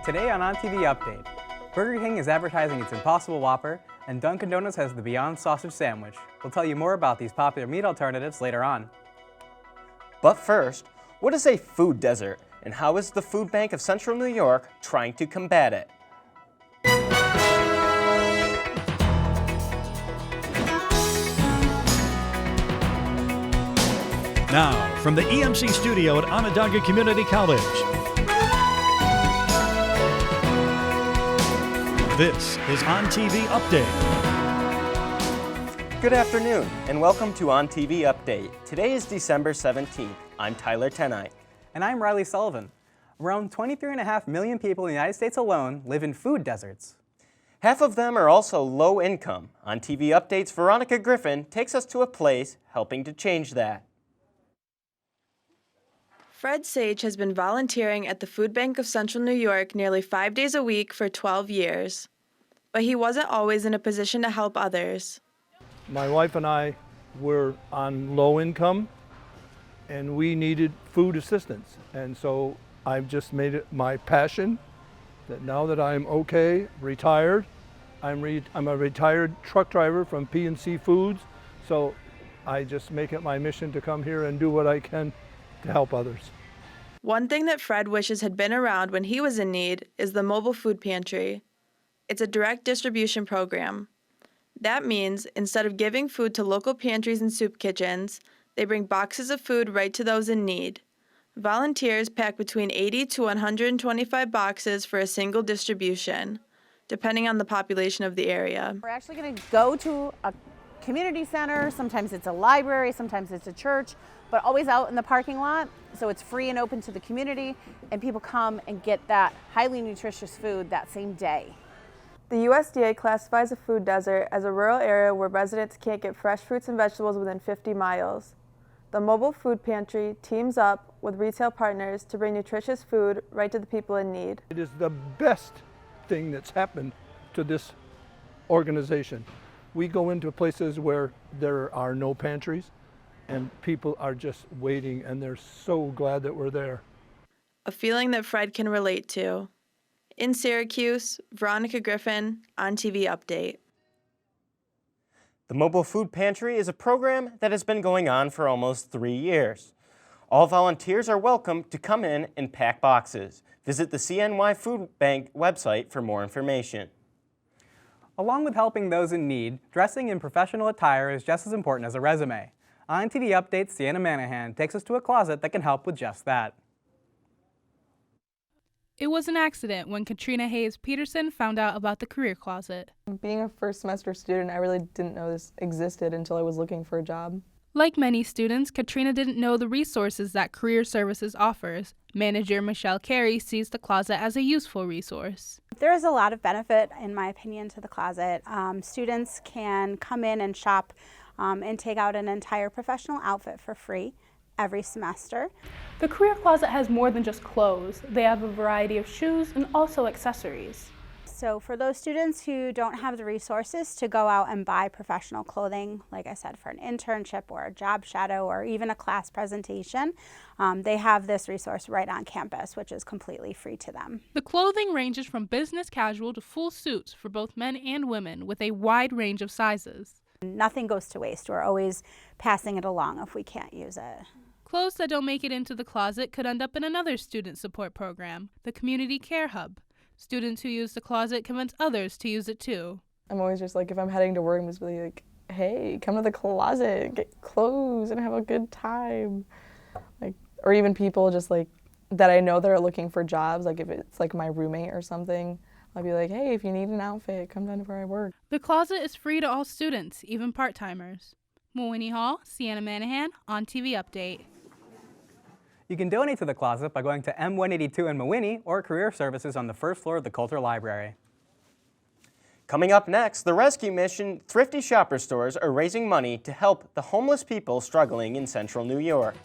Today on OnTV Update, Burger King is advertising its Impossible Whopper, and Dunkin' Donuts has the Beyond Sausage Sandwich. We'll tell you more about these popular meat alternatives later on. But first, what is a food desert, and how is the Food Bank of Central New York trying to combat it? Now, from the EMC studio at Onondaga Community College, this is OnTV Update. Good afternoon, and welcome to OnTV Update. Today is December 17th. I'm Tyler Tenai. And I'm Riley Sullivan. Around 23.5 million people in the United States alone live in food deserts. Half of them are also low income. OnTV Update's Veronica Griffin takes us to a place helping to change that. Fred Sage has been volunteering at the Food Bank of Central New York nearly 5 days a week for 12 years. But he wasn't always in a position to help others. My wife and I were on low income and we needed food assistance. And so I've just made it my passion that now that I'm retired, I'm a retired truck driver from P&C Foods. So I just make it my mission to come here and do what I can to help others. One thing that Fred wishes had been around when he was in need is the mobile food pantry. It's a direct distribution program. That means instead of giving food to local pantries and soup kitchens, they bring boxes of food right to those in need. Volunteers pack between 80 to 125 boxes for a single distribution, depending on the population of the area. We're actually going to go to a community center. Sometimes it's a library, sometimes it's a church, but always out in the parking lot. So it's free and open to the community, and people come and get that highly nutritious food that same day. The USDA classifies a food desert as a rural area where residents can't get fresh fruits and vegetables within 50 miles. The mobile food pantry teams up with retail partners to bring nutritious food right to the people in need. It is the best thing that's happened to this organization. We go into places where there are no pantries and people are just waiting, and they're so glad that we're there. A feeling that Fred can relate to. In Syracuse, Veronica Griffin, OnTV Update. The Mobile Food Pantry is a program that has been going on for almost 3 years. All volunteers are welcome to come in and pack boxes. Visit the CNY Food Bank website for more information. Along with helping those in need, dressing in professional attire is just as important as a resume. OnTV Update's SYRACUSE MANAHAN takes us to a closet that can help with just that. It was an accident when Katrina Hayes Peterson found out about the career closet. Being a first semester student, I really didn't know this existed until I was looking for a job. Like many students, Katrina didn't know the resources that Career Services offers. Manager Michelle CAREY sees the closet as a useful resource. There is a lot of benefit, in my opinion, to the closet. Students can come in and shop and take out an entire professional outfit for free every semester. The career closet has more than just clothes. They have a variety of shoes and also accessories. So for those students who don't have the resources to go out and buy professional clothing, like I said, for an internship or a job shadow or even a class presentation, they have this resource right on campus, which is completely free to them. The clothing ranges from business casual to full suits for both men and women with a wide range of sizes. Nothing goes to waste. We're always passing it along if we can't use it. Clothes that don't make it into the closet could end up in another student support program, the Community Care Hub. Students who use the closet convince others to use it too. I'm always just like, if I'm heading to work, I'm just really like, hey, come to the closet, get clothes and have a good time. Like, or even people just like that I know that are looking for jobs, like if it's like my roommate or something, I'll be like, hey, if you need an outfit, come down to where I work. The closet is free to all students, even part-timers. MAWHINNEY Hall, SYANNA MANAHAN, OnTV Update. You can donate to the closet by going to M182 in Mawhinney or Career Services on the first floor of the Coulter Library. Coming up next, the rescue mission Thrifty Shopper Stores are raising money to help the homeless people struggling in Central New York.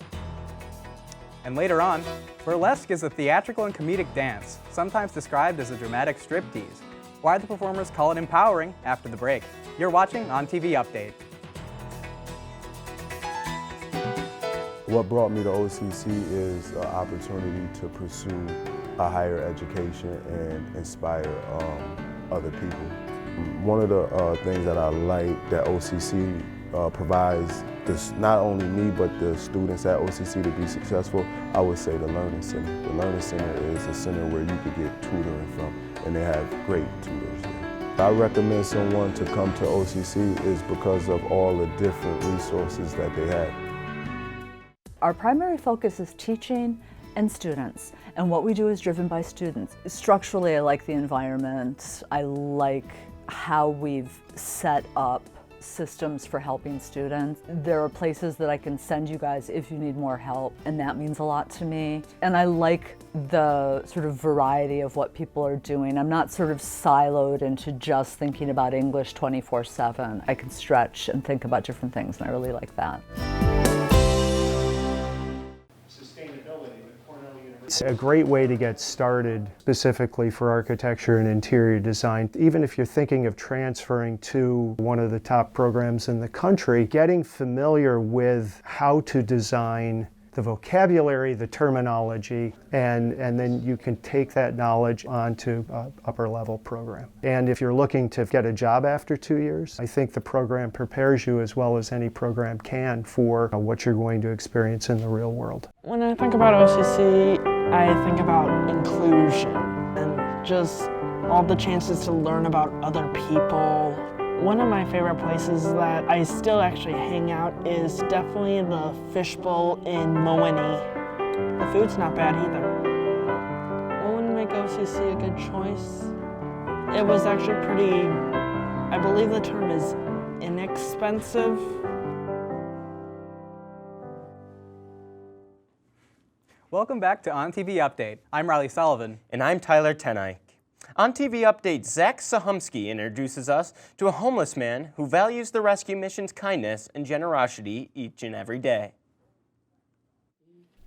And later on, burlesque is a theatrical and comedic dance, sometimes described as a dramatic striptease. Why the performers call it empowering after the break. You're watching OnTV Update. What brought me to OCC is an opportunity to pursue a higher education and inspire other people. One of the things that I like that OCC provides not only me but the students at OCC to be successful, I would say the Learning Center. The Learning Center is a center where you could get tutoring from, and they have great tutors there. I recommend someone to come to OCC is because of all the different resources that they have. Our primary focus is teaching and students, and what we do is driven by students. Structurally, I like the environment. I like how we've set up systems for helping students. There are places that I can send you guys if you need more help, and that means a lot to me. And I like the sort of variety of what people are doing. I'm not sort of siloed into just thinking about English 24/7. I can stretch and think about different things, and I really like that. It's a great way to get started specifically for architecture and interior design. Even if you're thinking of transferring to one of the top programs in the country, getting familiar with how to design, the vocabulary, the terminology, and then you can take that knowledge onto an upper level program. And if you're looking to get a job after 2 years, I think the program prepares you as well as any program can for what you're going to experience in the real world. When I think about OCC, I think about inclusion and just all the chances to learn about other people. One of my favorite places that I still actually hang out is definitely the fishbowl in MAWHINNEY. The food's not bad either. What would make OCC a good choice? It was actually pretty, I believe the term is inexpensive. Welcome back to OnTV Update. I'm Sullivan. And I'm Tyler Tenike. On TV Update, Zach SUCHOMSKI introduces us to a homeless man who values the rescue mission's kindness and generosity each and every day.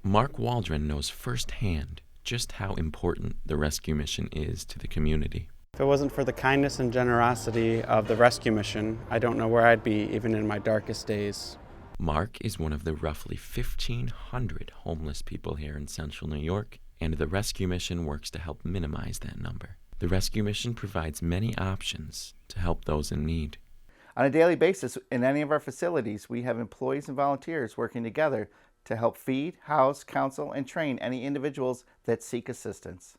Mark Waldron knows firsthand just how important the rescue mission is to the community. If it wasn't for the kindness and generosity of the rescue mission, I don't know where I'd be even in my darkest days. Mark is one of the roughly 1,500 homeless people here in Central New York, and the rescue mission works to help minimize that number. The rescue mission provides many options to help those in need. On a daily basis, in any of our facilities, we have employees and volunteers working together to help feed, house, counsel, and train any individuals that seek assistance.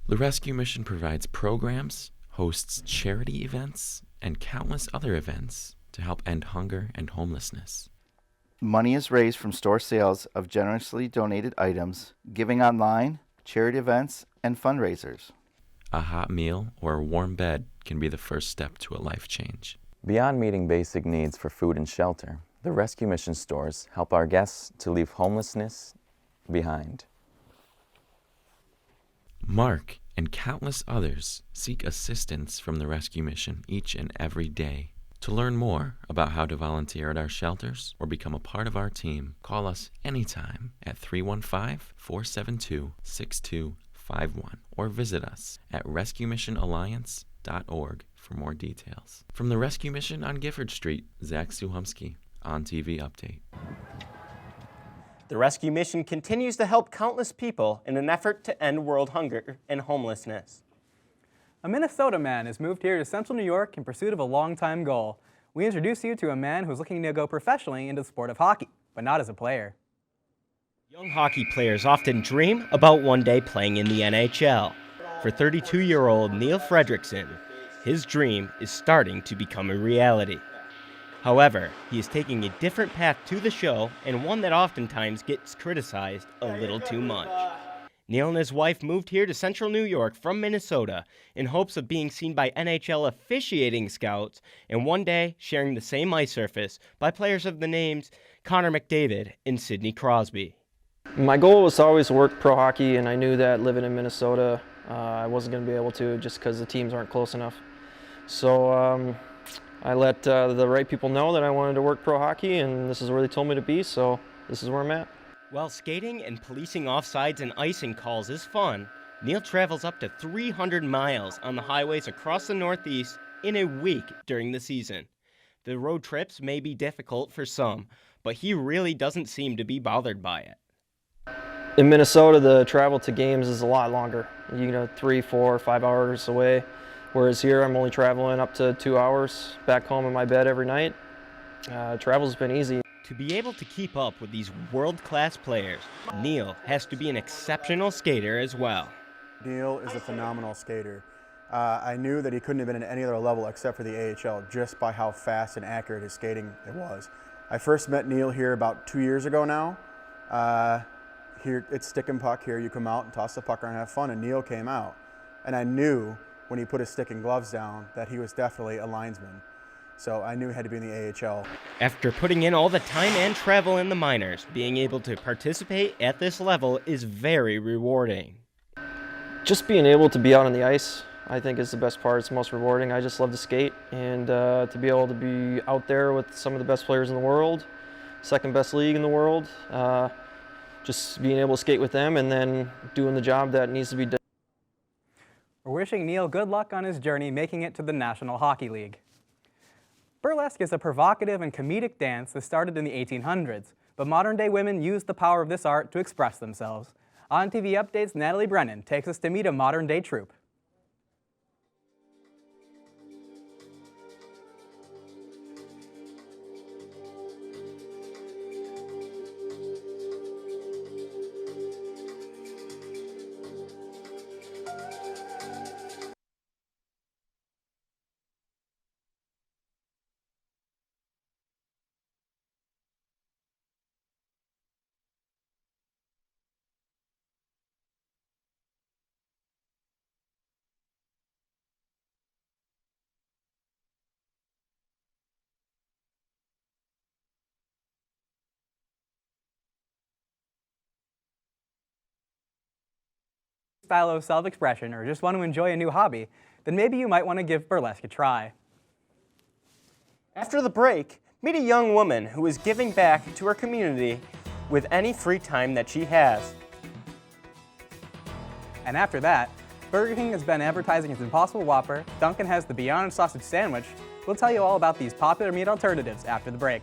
The rescue mission provides programs, hosts charity events, and countless other events to help end hunger and homelessness. Money is raised from store sales of generously donated items, giving online, charity events, and fundraisers. A hot meal or a warm bed can be the first step to a life change. Beyond meeting basic needs for food and shelter, the rescue mission stores help our guests to leave homelessness behind. Mark and countless others seek assistance from the rescue mission each and every day. To learn more about how to volunteer at our shelters or become a part of our team, call us anytime at 315-472-6251 or visit us at rescuemissionalliance.org for more details. From the Rescue Mission on Gifford Street, Zach SUCHOMSKI, OnTV Update. The rescue mission continues to help countless people in an effort to end world hunger and homelessness. A Minnesota man has moved here to Central New York in pursuit of a long-time goal. We introduce you to a man who's looking to go professionally into the sport of hockey, but not as a player. Young hockey players often dream about one day playing in the NHL. For 32-year-old Neil Fredrickson, his dream is starting to become a reality. However, he is taking a different path to the show, and one that oftentimes gets criticized a little too much. Neil and his wife moved here to Central New York from Minnesota in hopes of being seen by NHL officiating scouts and one day sharing the same ice surface by players of the names Connor McDavid and Sidney Crosby. My goal was to always work pro hockey, and I knew that living in Minnesota, I wasn't going to be able to just because the teams aren't close enough. So I let the right people know that I wanted to work pro hockey, and this is where they told me to be, so this is where I'm at. While skating and policing offsides and icing calls is fun, Neil travels up to 300 miles on the highways across the Northeast in a week during the season. The road trips may be difficult for some, but he really doesn't seem to be bothered by it. In Minnesota, the travel to games is a lot longer. 3, 4, 5 hours away. Whereas here, I'm only traveling up to 2 hours back home in my bed every night. Travel's been easy. To be able to keep up with these world-class players, Neil has to be an exceptional skater as well. Neil is a phenomenal skater. I knew that he couldn't have been at any other level except for the AHL just by how fast and accurate his skating it was. I first met Neil here about 2 years ago now. Here it's stick and puck. Here you come out and toss the puck around and have fun, and Neil came out. And I knew when he put his stick and gloves down that he was definitely a linesman. So I knew he had to be in the AHL. After putting in all the time and travel in the minors, being able to participate at this level is very rewarding. Just being able to be out on the ice, I think, is the best part. It's the most rewarding. I just love to skate, and to be able to be out there with some of the best players in the world, second best league in the world, just being able to skate with them and then doing the job that needs to be done. We're wishing Neil good luck on his journey making it to the National Hockey League. Burlesque is a provocative and comedic dance that started in the 1800s, but modern-day women use the power of this art to express themselves. OnTV Update's Natalie Brennan takes us to meet a modern-day troupe. Style of self-expression or just want to enjoy a new hobby, then maybe you might want to give burlesque a try. After the break, meet a young woman who is giving back to her community with any free time that she has. And after that, Burger King has been advertising its Impossible Whopper, Dunkin' has the Beyond Sausage Sandwich. We'll tell you all about these popular meat alternatives after the break.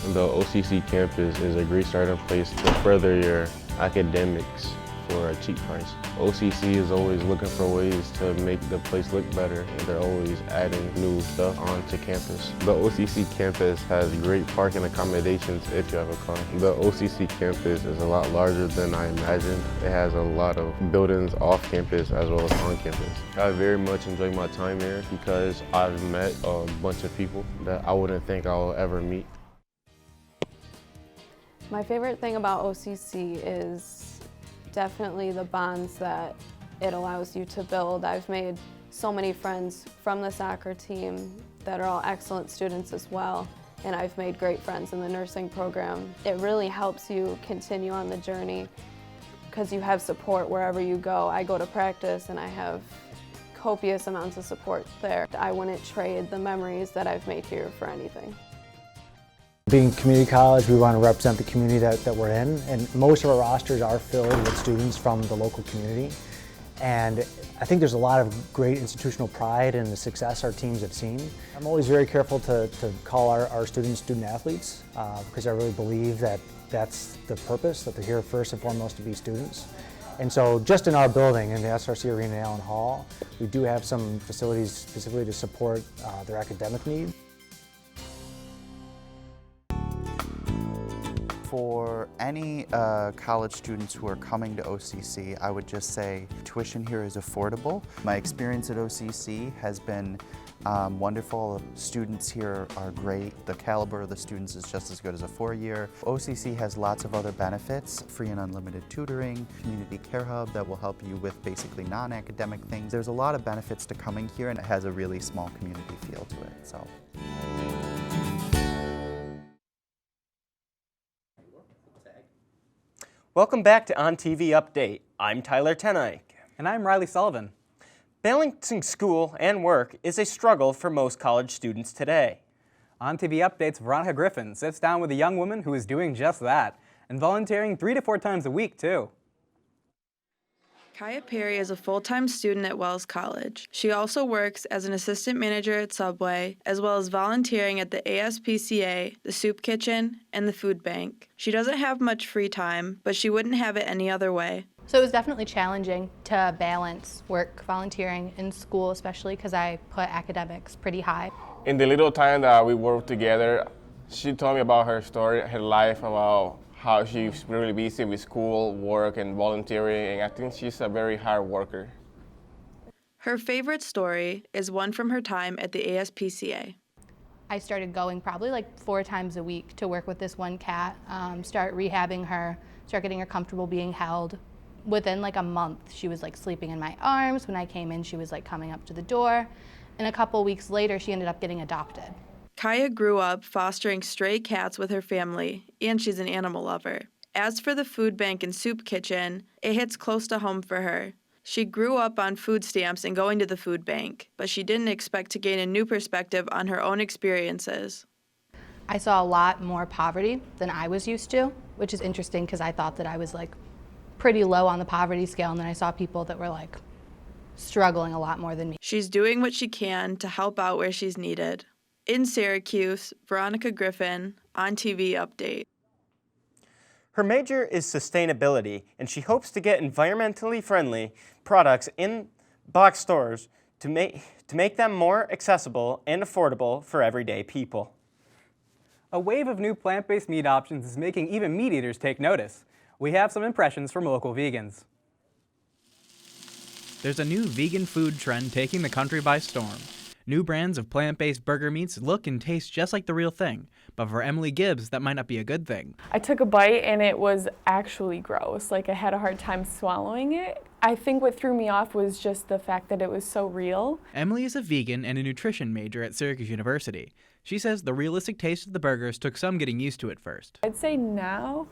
The OCC campus is a great starting place to further your academics for a cheap price. OCC is always looking for ways to make the place look better, and they're always adding new stuff onto campus. The OCC campus has great parking accommodations if you have a car. The OCC campus is a lot larger than I imagined. It has a lot of buildings off campus as well as on campus. I very much enjoy my time here because I've met a bunch of people that I wouldn't think I'll ever meet. My favorite thing about OCC is definitely the bonds that it allows you to build. I've made so many friends from the soccer team that are all excellent students as well, and I've made great friends in the nursing program. It really helps you continue on the journey because you have support wherever you go. I go to practice and I have copious amounts of support there. I wouldn't trade the memories that I've made here for anything. Being community college, we want to represent the community that we're in, and most of our rosters are filled with students from the local community. And I think there's a lot of great institutional pride in the success our teams have seen. I'm always very careful to call our students student athletes because I really believe that that's the purpose, that they're here first and foremost to be students. And so just in our building, in the SRC Arena in Allen Hall, we do have some facilities specifically to support their academic needs. For any college students who are coming to OCC, I would just say tuition here is affordable. My experience at OCC has been wonderful. Students here are great. The caliber of the students is just as good as a four-year. OCC has lots of other benefits, free and unlimited tutoring, community care hub that will help you with basically non-academic things. There's a lot of benefits to coming here, and it has a really small community feel to it. So. Welcome back to OnTV Update. I'm Tyler Tenike. And I'm Riley Sullivan. Balancing school and work is a struggle for most college students today. OnTV Update's Veronica Griffin sits down with a young woman who is doing just that, and volunteering 3 to 4 times a week, too. Kaya Perry is a full-time student at Wells College. She also works as an assistant manager at Subway, as well as volunteering at the ASPCA, the soup kitchen, and the food bank. She doesn't have much free time, but she wouldn't have it any other way. So it was definitely challenging to balance work, volunteering, and school, especially because I put academics pretty high. In the little time that we worked together, she told me about her story, her life, about how she's really busy with school, work, and volunteering, and I think she's a very hard worker. Her favorite story is one from her time at the ASPCA. I started going probably like 4 times a week to work with this one cat, start rehabbing her, start getting her comfortable being held. Within like a month, she was like sleeping in my arms. When I came in, she was like coming up to the door. And a couple weeks later, she ended up getting adopted. Kaya grew up fostering stray cats with her family, and she's an animal lover. As for the food bank and soup kitchen, it hits close to home for her. She grew up on food stamps and going to the food bank, but she didn't expect to gain a new perspective on her own experiences. I saw a lot more poverty than I was used to, which is interesting because I thought that I was like pretty low on the poverty scale, and then I saw people that were like struggling a lot more than me. She's doing what she can to help out where she's needed. In Syracuse, Veronica Griffin, OnTV Update. Her major is sustainability, and she hopes to get environmentally friendly products in box stores to make them more accessible and affordable for everyday people. A wave of new plant-based meat options is making even meat eaters take notice. We have some impressions from local vegans. There's a new vegan food trend taking the country by storm. New brands of plant-based burger meats look and taste just like the real thing, but for Emily Gibbs, that might not be a good thing. I took a bite and it was actually gross. Like, I had a hard time swallowing it. I think what threw me off was just the fact that it was so real. Emily is a vegan and a nutrition major at Syracuse University. She says the realistic taste of the burgers took some getting used to at first. I'd say now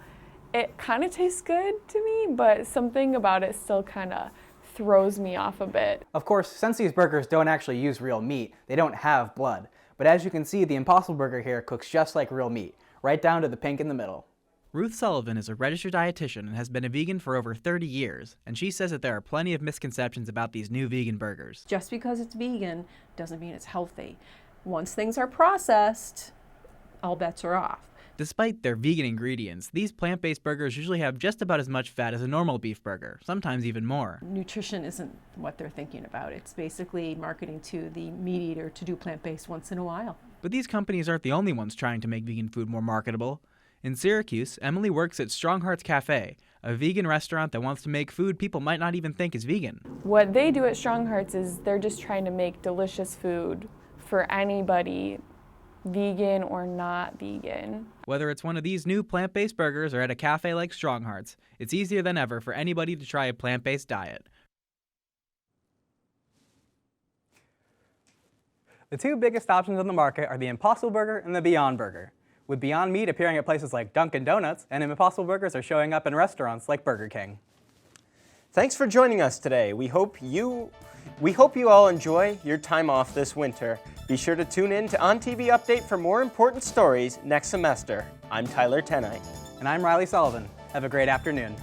it kind of tastes good to me, but something about it still kind of throws me off a bit. Of course, since these burgers don't actually use real meat, they don't have blood. But as you can see, the Impossible Burger here cooks just like real meat, right down to the pink in the middle. Ruth Sullivan is a registered dietitian and has been a vegan for over 30 years, and she says that there are plenty of misconceptions about these new vegan burgers. Just because it's vegan doesn't mean it's healthy. Once things are processed, all bets are off. Despite their vegan ingredients, these plant-based burgers usually have just about as much fat as a normal beef burger, sometimes even more. Nutrition isn't what they're thinking about. It's basically marketing to the meat eater to do plant-based once in a while. But these companies aren't the only ones trying to make vegan food more marketable. In Syracuse, Emily works at Strong Heart's Cafe, a vegan restaurant that wants to make food people might not even think is vegan. What they do at Strong Hearts is they're just trying to make delicious food for anybody, vegan or not vegan. Whether it's one of these new plant-based burgers or at a cafe like Strong Heart's, it's easier than ever for anybody to try a plant-based diet. The two biggest options on the market are the Impossible Burger and the Beyond Burger, with Beyond Meat appearing at places like Dunkin' Donuts, and Impossible Burgers are showing up in restaurants like Burger King. Thanks for joining us today. We hope you all enjoy your time off this winter. Be sure to tune in to OnTV Update for more important stories next semester. I'm Tyler Tenite. And I'm Riley Sullivan. Have a great afternoon.